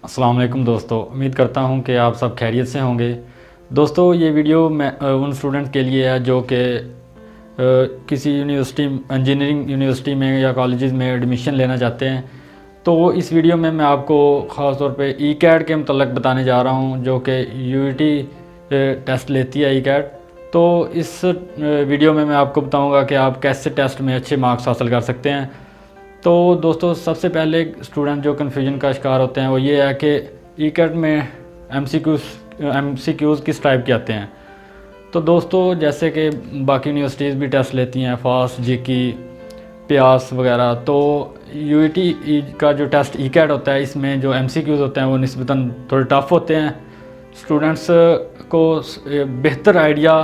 अस्सलाम वालेकुम दोस्तों, उम्मीद करता हूँ कि आप सब खैरियत से होंगे। दोस्तों ये वीडियो मैं उन स्टूडेंट के लिए है जो कि किसी यूनिवर्सिटी, इंजीनियरिंग यूनिवर्सिटी में या कॉलेजेस में एडमिशन लेना चाहते हैं। तो इस वीडियो में मैं आपको ख़ास तौर पे ई कैट के मतलब बताने जा रहा हूँ, जो कि यूईटी टेस्ट लेती है ई कैट। तो इस वीडियो में मैं आपको बताऊँगा कि आप कैसे टेस्ट में अच्छे मार्क्स हासिल कर सकते हैं। तो दोस्तों सबसे पहले स्टूडेंट जो कन्फ्यूजन का शिकार होते हैं वो ये है कि ई कैट में एमसीक्यूज़ किस टाइप के आते हैं। तो दोस्तों जैसे कि बाकी यूनिवर्सिटीज़ भी टेस्ट लेती हैं, फास्ट, जीकी, प्यास वगैरह, तो यूईटी का जो टेस्ट ई कैट होता है इसमें जो एमसीक्यूज़ होते हैं वो निस्बतन थोड़े टफ़ होते हैं। स्टूडेंट्स को बेहतर आइडिया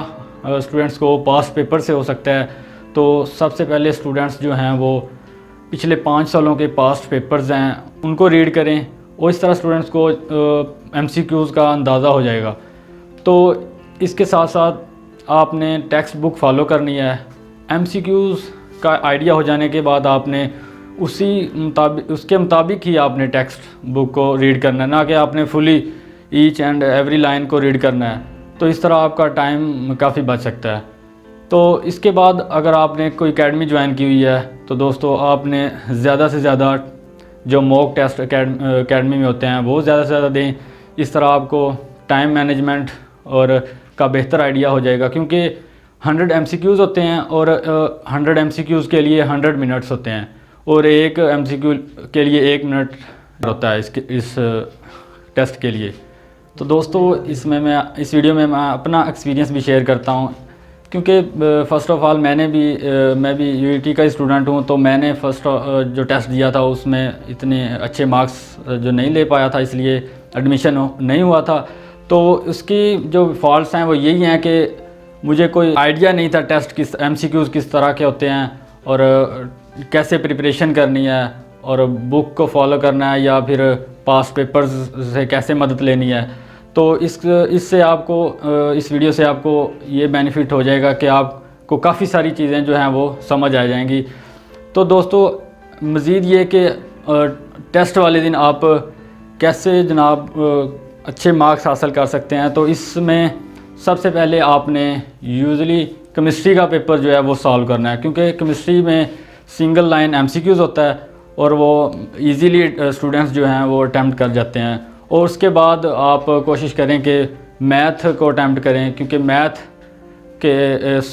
स्टूडेंट्स को पास्ट पेपर से हो सकता है। तो सबसे पहले स्टूडेंट्स जो हैं वो पिछले 5 सालों के पास्ट पेपर्स हैं उनको रीड करें और इस तरह स्टूडेंट्स को एमसीक्यूज़ का अंदाज़ा हो जाएगा। तो इसके साथ साथ आपने टेक्स्ट बुक फॉलो करनी है। एमसीक्यूज़ का आइडिया हो जाने के बाद आपने उसके मुताबिक ही आपने टेक्स्ट बुक को रीड करना है, ना कि आपने fully each and every line को रीड करना है। तो इस तरह आपका टाइम काफ़ी बच सकता है। तो इसके बाद अगर आपने कोई एकेडमी ज्वाइन की हुई है तो दोस्तों आपने ज़्यादा से ज़्यादा जो मॉक टेस्ट एकेडमी में होते हैं वो ज़्यादा से ज़्यादा दें। इस तरह आपको टाइम मैनेजमेंट और का बेहतर आइडिया हो जाएगा, क्योंकि 100 एमसीक्यूज़ होते हैं और 100 एमसीक्यूज़ के लिए 100 मिनट्स होते हैं और एक एमसीक्यू के लिए 1 मिनट होता है इस टेस्ट के लिए। तो दोस्तों इस वीडियो में मैं अपना एक्सपीरियंस भी शेयर करता हूँ, क्योंकि फ़र्स्ट ऑफ़ ऑल मैं भी यूईटी का स्टूडेंट हूँ। तो मैंने जो टेस्ट दिया था उसमें इतने अच्छे मार्क्स जो नहीं ले पाया था, इसलिए एडमिशन नहीं हुआ था। तो उसकी जो फॉल्ट्स हैं वो यही हैं कि मुझे कोई आइडिया नहीं था टेस्ट एमसीक्यूज़ किस तरह के होते हैं और कैसे प्रिपरेशन करनी है और बुक को फॉलो करना है या फिर पास्ट पेपर्स से कैसे मदद लेनी है। तो इससे आपको इस वीडियो से आपको ये बेनिफिट हो जाएगा कि आपको काफ़ी सारी चीज़ें जो हैं वो समझ आ जाएंगी। तो दोस्तों मज़ीद ये कि टेस्ट वाले दिन आप कैसे जनाब अच्छे मार्क्स हासिल कर सकते हैं। तो इसमें सबसे पहले आपने यूजुअली केमिस्ट्री का पेपर जो है वो सॉल्व करना है, क्योंकि केमिस्ट्री में सिंगल लाइन एमसीक्यूज़ होता है और वो इजीली स्टूडेंट्स जो हैं वो अटैम्प्ट कर जाते हैं। और उसके बाद आप कोशिश करें कि मैथ को अटैम्प्ट करें, क्योंकि मैथ के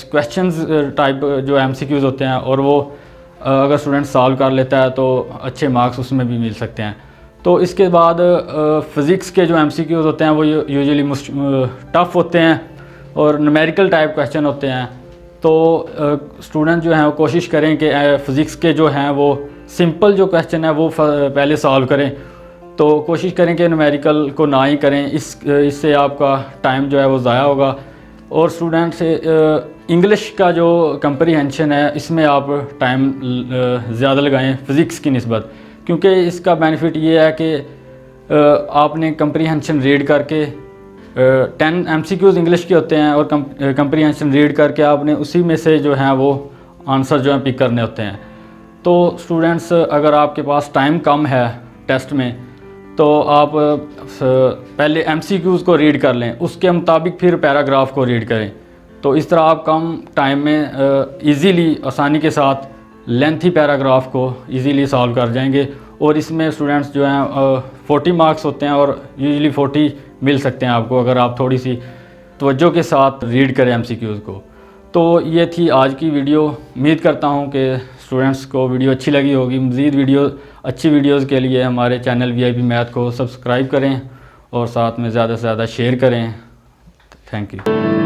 क्वेश्चंस टाइप जो एमसीक्यूज़ होते हैं और वो अगर स्टूडेंट सॉल्व कर लेता है तो अच्छे मार्क्स उसमें भी मिल सकते हैं। तो इसके बाद फ़िज़िक्स के जो एमसीक्यूज़ होते हैं वो यूजुअली टफ़ होते हैं और न्यूमेरिकल टाइप क्वेश्चन होते हैं। तो स्टूडेंट जो हैं वो कोशिश करें कि फ़िज़िक्स के जो हैं वो सिंपल जो क्वेश्चन है वो पहले सॉल्व करें। तो कोशिश करें कि न्यूमेरिकल को ना ही करें, इससे आपका टाइम जो है वो ज़ाया होगा। और स्टूडेंट से इंग्लिश का जो कंप्रीहेंशन है इसमें आप टाइम ज़्यादा लगाएं फ़िज़िक्स की निस्बत, क्योंकि इसका बेनिफिट ये है कि आपने कंप्रीहेंशन रीड करके 10 एमसीक्यूज़ इंग्लिश के होते हैं और कंप्रीहेंशन रीड करके आपने उसी में से जो हैं वो आंसर जो हैं पिक करने होते हैं। तो स्टूडेंट्स अगर आपके पास टाइम कम है टेस्ट में तो आप पहले एमसीक्यूज़ को रीड कर लें, उसके मुताबिक फिर पैराग्राफ को रीड करें। तो इस तरह आप कम टाइम में इजीली आसानी के साथ लेंथी पैराग्राफ को इजीली सॉल्व कर जाएंगे। और इसमें स्टूडेंट्स जो हैं 40 मार्क्स होते हैं और यूजुअली 40 मिल सकते हैं आपको अगर आप थोड़ी सी तवज्जो के साथ रीड करें एमसीक्यूज़ को। तो ये थी आज की वीडियो। उम्मीद करता हूँ कि स्टूडेंट्स को वीडियो अच्छी लगी होगी। मज़ीद अच्छी वीडियोज़ के लिए हमारे चैनल वीआईपी मैथ को सब्सक्राइब करें और साथ में ज़्यादा से ज़्यादा शेयर करें। Thank you.